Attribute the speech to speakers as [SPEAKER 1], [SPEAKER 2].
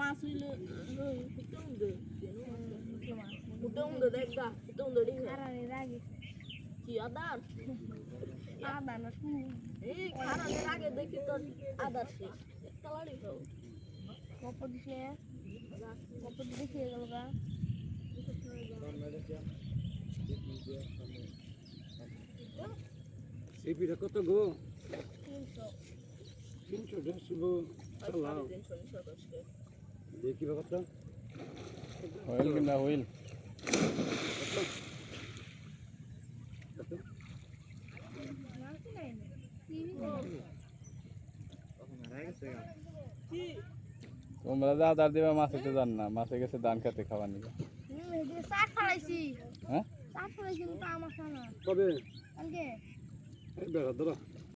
[SPEAKER 1] মাছ হইলে কুটুম দে দেখা কুটুম দে কি আদার এই খারাপের আগে দেখি তোর আদার শেষ তালাড়ি খাও
[SPEAKER 2] কপর দিছে কপর দেখে গেল গা
[SPEAKER 3] সিপিটা কত গো
[SPEAKER 2] 300
[SPEAKER 3] 310 গো চালাও দেখি কত
[SPEAKER 4] হুইল কিনা হুইল তোমরা যা আদার দিবা মাছে তো জান না মাছে গেছে ধান খেতে খাবার নিবে
[SPEAKER 2] চাট ফলাইছি
[SPEAKER 4] হ্যাঁ
[SPEAKER 2] চাট ফলাইছি কিন্তু আমার না
[SPEAKER 3] কবে
[SPEAKER 2] কালকে
[SPEAKER 3] এই বেড়া ধরো